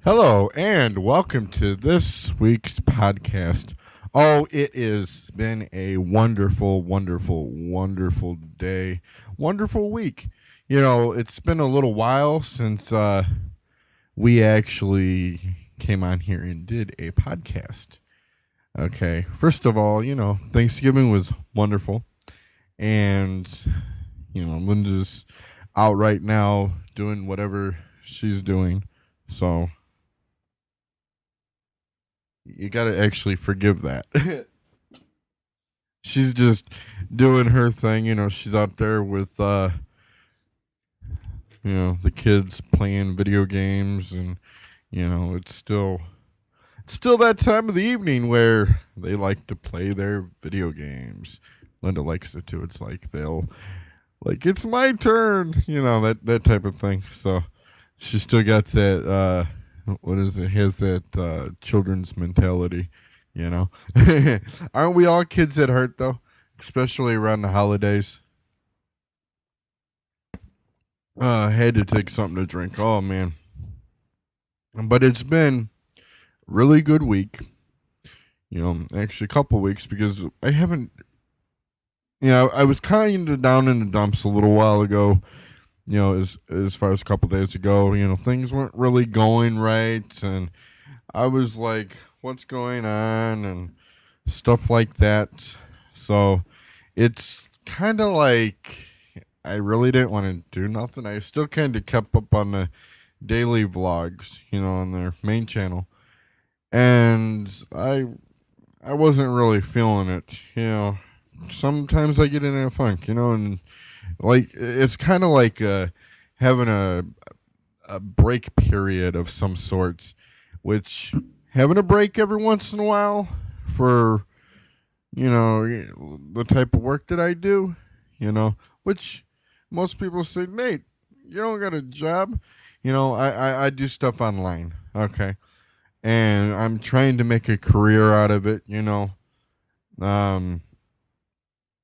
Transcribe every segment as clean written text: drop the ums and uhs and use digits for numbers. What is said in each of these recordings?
Hello, and welcome to this week's podcast. Oh, it has been a wonderful, wonderful, wonderful day, wonderful week. It's been a little while since we actually came on here and did a podcast. Okay, first of all, Thanksgiving was wonderful, and Lynda's out right now doing whatever she's doing, so you got to actually forgive that. She's just doing her thing. She's out there with, the kids playing video games, and it's still that time of the evening where they like to play their video games. Lynda likes it too. It's like they'll it's my turn, that type of thing. So she still got that. What is it? Has that children's mentality, you know? Aren't we all kids at heart, though? Especially around the holidays. I had to take something to drink. Oh, man. But it's been really good week. Actually a couple weeks because I haven't. I was kind of down in the dumps a little while ago. As far as a couple days ago, things weren't really going right, and I was like, "What's going on?" and stuff like that. So it's kind of like I really didn't want to do nothing. I still kind of kept up on the daily vlogs, on their main channel, and I wasn't really feeling it. Sometimes I get in a funk, and like it's kind of like having a break period of some sorts, which having a break every once in a while for the type of work that I do, which most people say, Nate, you don't got a job. I do stuff online, okay, and I'm trying to make a career out of it.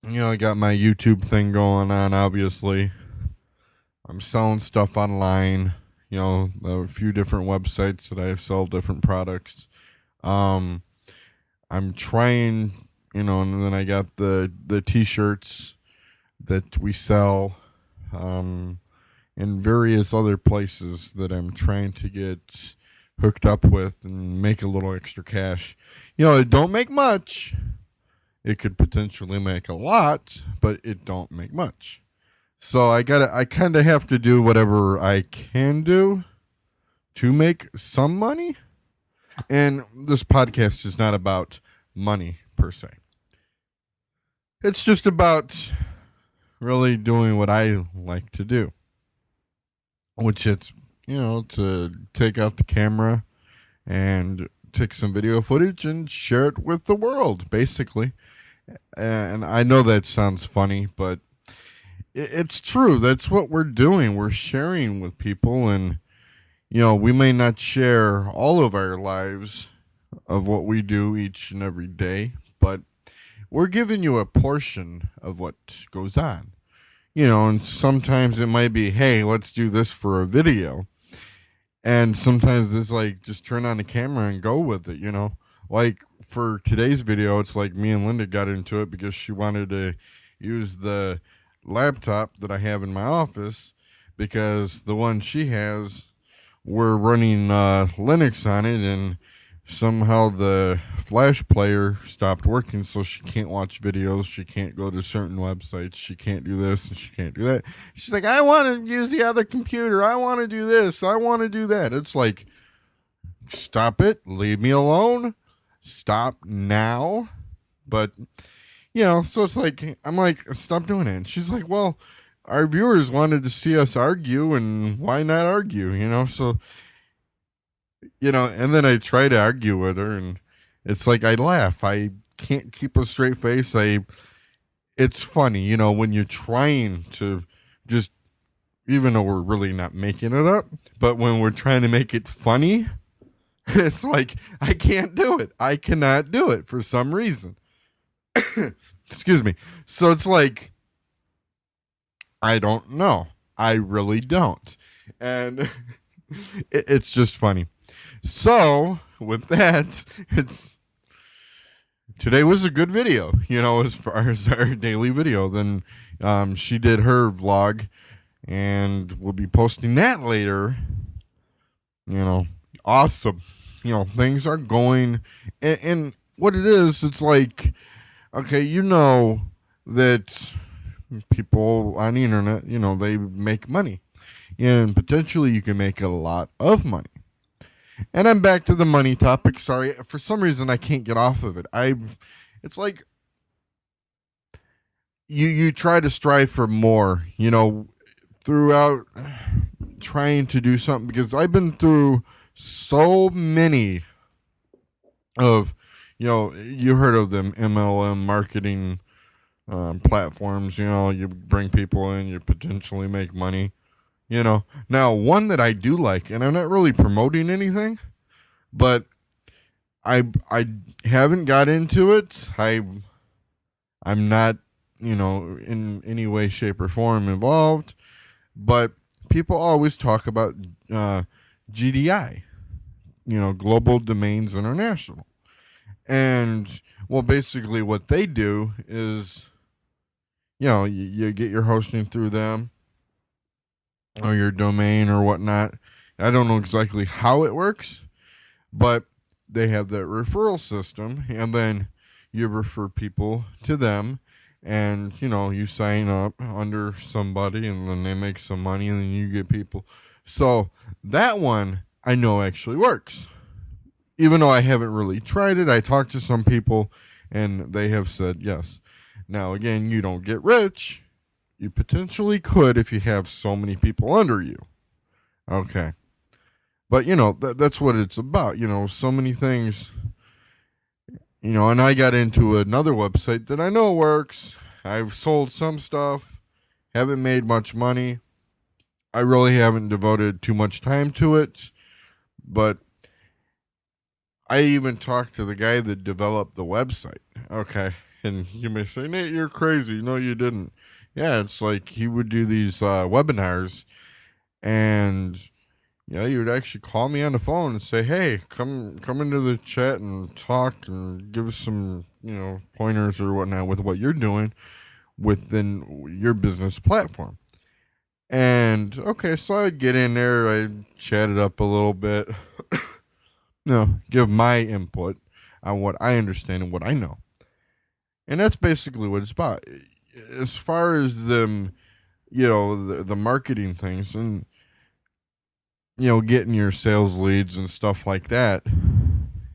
I got my YouTube thing going on, obviously. I'm selling stuff online, a few different websites that I sell different products. I'm trying, and then I got the t-shirts that we sell, and various other places that I'm trying to get hooked up with and make a little extra cash. It don't make much. It could potentially make a lot, but it don't make much. So I kind of have to do whatever I can do to make some money. And this podcast is not about money per se. It's just about really doing what I like to do, which it's, to take out the camera and take some video footage and share it with the world, basically. And I know that sounds funny, but it's true. That's what we're doing. We're sharing with people, and we may not share all of our lives of what we do each and every day, but we're giving you a portion of what goes on. And sometimes it might be, hey, let's do this for a video. And sometimes it's like, just turn on the camera and go with it, Like for today's video, it's like me and Lynda got into it because she wanted to use the laptop that I have in my office because the one she has, we're running Linux on it, and somehow the Flash player stopped working, so she can't watch videos, she can't go to certain websites, she can't do this, and she can't do that. She's like, I want to use the other computer, I want to do this, I want to do that. It's like, stop it, leave me alone, stop now. But, so it's like, I'm like, stop doing it. And she's like, well, our viewers wanted to see us argue, and why not argue, So, and then I try to argue with her, and it's like I laugh. I can't keep a straight face. It's funny, when you're trying to just, even though we're really not making it up, but when we're trying to make it funny, it's like I can't do it. I cannot do it for some reason. Excuse me. So it's like, I don't know. I really don't. And it's just funny. So with that, it's today was a good video, as far as our daily video. Then she did her vlog, and we'll be posting that later. You know, awesome. Things are going, and what it is, it's like, okay, that people on the internet, they make money, and potentially you can make a lot of money. And I'm back to the money topic. Sorry, for some reason I can't get off of it. It's like you try to strive for more, throughout trying to do something, because I've been through so many of, you heard of them MLM marketing platforms. You bring people in, you potentially make money. Now one that I do like, and I'm not really promoting anything, but I haven't got into it. I'm not, in any way, shape, or form involved, but people always talk about GDI, Global Domains International. And, well, basically what they do is, you get your hosting through them, or your domain or whatnot. I don't know exactly how it works, but they have that referral system, and then you refer people to them, and you sign up under somebody, and then they make some money, and then you get people. So that one I know actually works, even though I haven't really tried it. I talked to some people, and they have said yes. Now again, you don't get rich. You potentially could if you have so many people under you. Okay. But, that's what it's about. So many things. And I got into another website that I know works. I've sold some stuff. Haven't made much money. I really haven't devoted too much time to it. But I even talked to the guy that developed the website. Okay. And you may say, Nate, you're crazy. No, you didn't. Yeah, it's like he would do these webinars, and he would actually call me on the phone and say, "Hey, come into the chat and talk and give us some pointers or whatnot with what you're doing within your business platform." And okay, so I'd get in there, I'd chat it up a little bit, give my input on what I understand and what I know, and that's basically what it's about. As far as them, the marketing things, and getting your sales leads and stuff like that,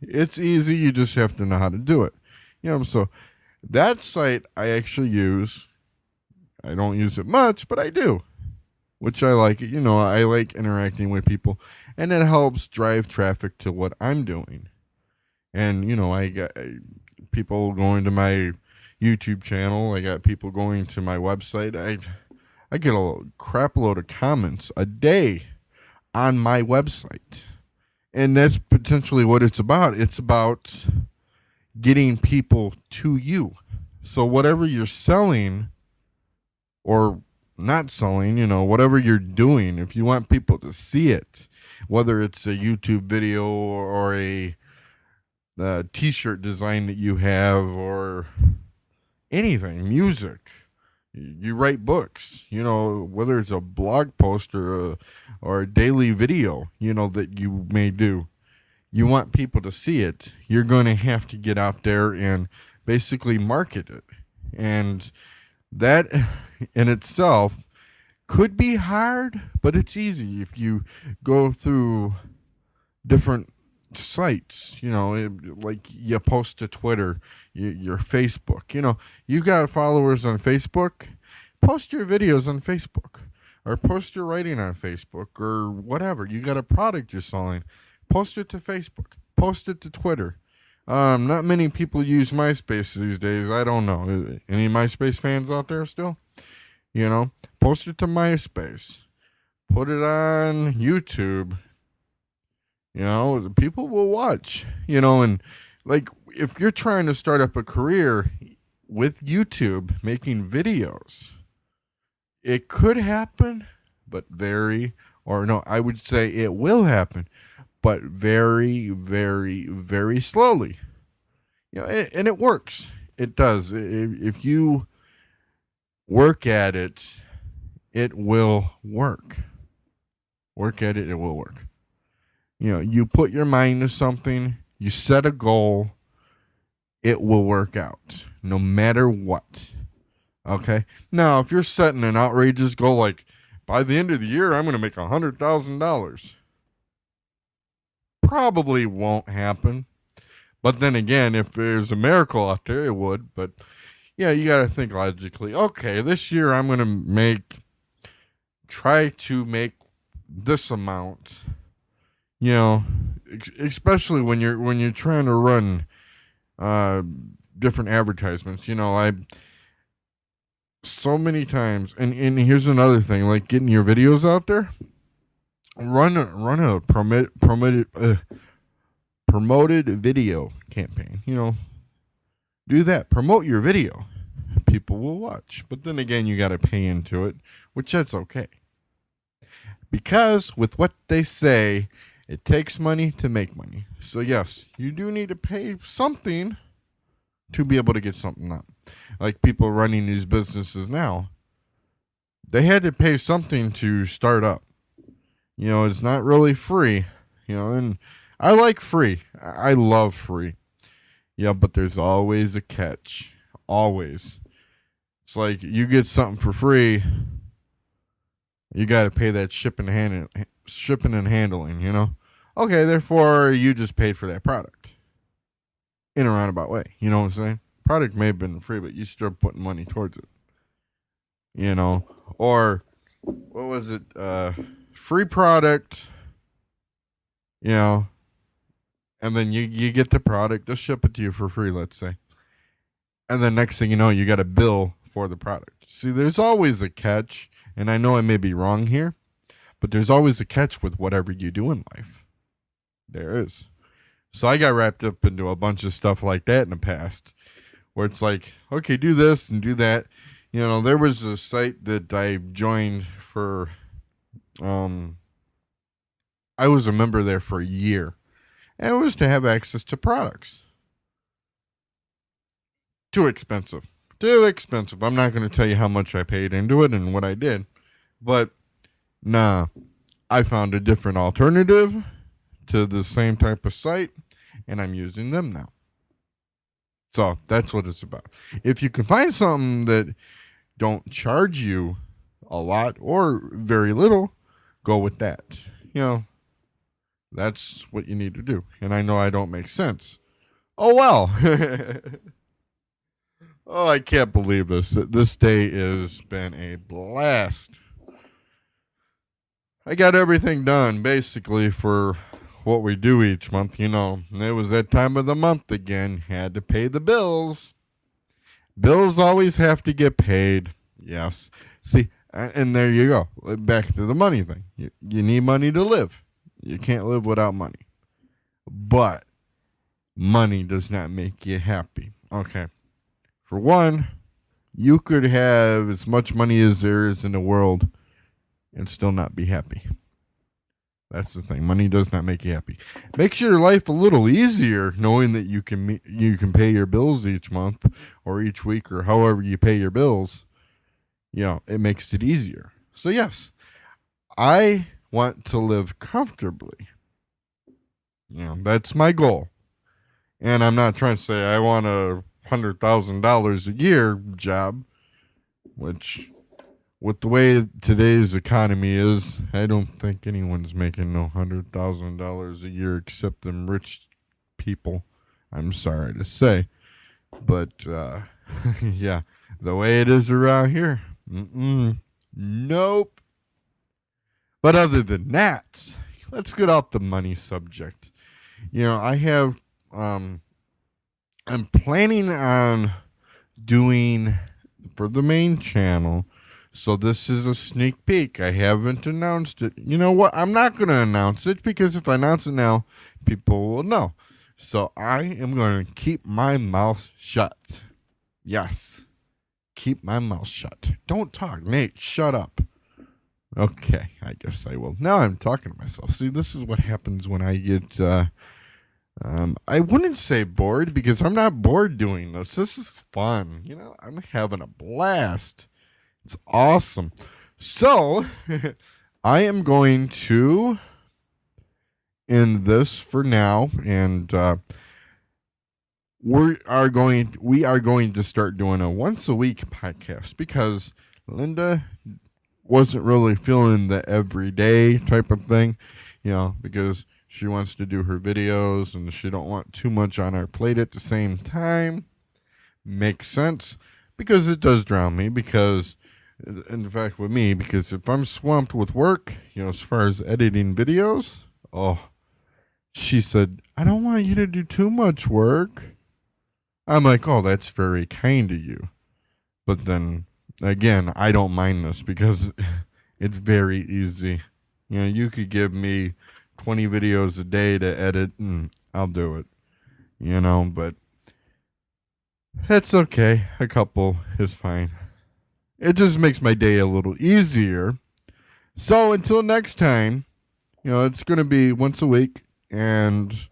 it's easy. You just have to know how to do it. So that site I actually use. I don't use it much, but I do, which I like it. I like interacting with people, and it helps drive traffic to what I'm doing. And I got people going to my YouTube channel. I got people going to my website. I get a crap load of comments a day on my website. And that's potentially what it's about. It's about getting people to you. So whatever you're selling or not selling, whatever you're doing, if you want people to see it, whether it's a YouTube video or a t-shirt design that you have, or anything, music, you write books, whether it's a blog post or a daily video, that you may do, you want people to see it, you're going to have to get out there and basically market it. And that in itself could be hard, but it's easy if you go through different sites, like you post to Twitter, your Facebook, you got followers on Facebook, post your videos on Facebook, or post your writing on Facebook, or whatever. You got a product you're selling, post it to Facebook, post it to Twitter. Not many people use MySpace these days. I don't know. Any MySpace fans out there still? Post it to MySpace, put it on YouTube. The people will watch, and like if you're trying to start up a career with YouTube making videos, it could happen, but I would say it will happen, but very, very, very slowly. And it works. It does. If you work at it, it will work. Work at it, it will work. You put your mind to something, you set a goal, it will work out no matter what. Okay? Now, if you're setting an outrageous goal like by the end of the year, I'm going to make $100,000, probably won't happen. But then again, if there's a miracle out there, it would. But yeah, you got to think logically. Okay, this year I'm going to try to make this amount. Especially when you're trying to run different advertisements. I so many times, and here's another thing, like getting your videos out there. Run a promoted video campaign. Do that. Promote your video. People will watch. But then again, you got to pay into it, which that's okay. Because with what they say, it takes money to make money. So yes, you do need to pay something to be able to get something up. Like people running these businesses now, they had to pay something to start up. It's not really free. And I like free. I love free. Yeah, but there's always a catch. Always. It's like you get something for free, you got to pay that shipping and handling. Okay, therefore you just paid for that product in a roundabout way. You know what I'm saying? Product may have been free, but you still putting money towards it. Or what was it? Free product. And then you get the product. They'll ship it to you for free, let's say. And then next thing you know, you got a bill for the product. See, there's always a catch. And I know I may be wrong here, but there's always a catch with whatever you do in life. There is. So I got wrapped up into a bunch of stuff like that in the past, where it's like, okay, do this and do that. There was a site that I joined for, I was a member there for a year, and it was to have access to products. Too expensive. I'm not going to tell you how much I paid into it and what I did. But, nah, I found a different alternative to the same type of site, and I'm using them now. So, that's what it's about. If you can find something that don't charge you a lot or very little, go with that. That's what you need to do. And I know I don't make sense. Oh, well. Oh, I can't believe this. This day has been a blast. I got everything done, basically, for what we do each month, And it was that time of the month again. Had to pay the bills. Bills always have to get paid. Yes. See, and there you go. Back to the money thing. You need money to live. You can't live without money. But money does not make you happy. Okay. For one, you could have as much money as there is in the world and still not be happy. That's the thing. Money does not make you happy. Makes your life a little easier knowing that you can pay your bills each month or each week or however you pay your bills. It makes it easier. So yes, I want to live comfortably. That's my goal. And I'm not trying to say I want a $100,000 a year job, which with the way today's economy is, I don't think anyone's making no $100,000 a year except them rich people. I'm sorry to say, but yeah, the way it is around here, nope. But other than that, let's get off the money subject. I have I'm planning on doing for the main channel. So this is a sneak peek. I haven't announced it. You know what? I'm not going to announce it because if I announce it now, people will know. So I am going to keep my mouth shut. Yes. Keep my mouth shut. Don't talk. Nate, shut up. Okay, I guess I will. Now I'm talking to myself. See, this is what happens when I get. I wouldn't say bored because I'm not bored doing this. This is fun. I'm having a blast. It's awesome. So, I am going to end this for now, and we are going to start doing a once a week podcast because Lynda wasn't really feeling the everyday type of thing, because she wants to do her videos and she don't want too much on our plate at the same time. Makes sense because it does drown me because in fact with me because if I'm swamped with work, as far as editing videos, oh, she said, "I don't want you to do too much work." I'm like, "Oh, that's very kind of you." But then again, I don't mind this because it's very easy. You could give me 20 videos a day to edit and I'll do it. But that's okay. A couple is fine. It just makes my day a little easier. So until next time, it's going to be once a week. And,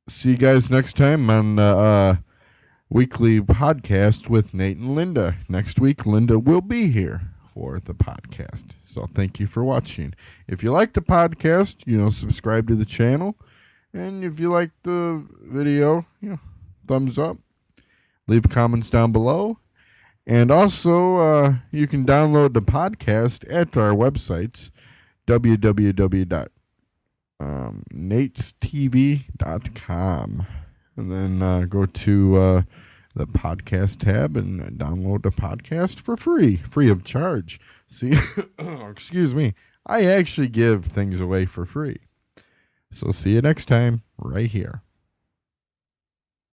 see you guys next time on the weekly podcast with Nate and Lynda. Next week, Lynda will be here for the podcast. So thank you for watching. If you like the podcast, subscribe to the channel. And if you like the video, thumbs up. Leave comments down below. And also, you can download the podcast at our websites, www.natestv.com. And then go to the podcast tab and download the podcast for free of charge. See, excuse me. I actually give things away for free. So see you next time right here.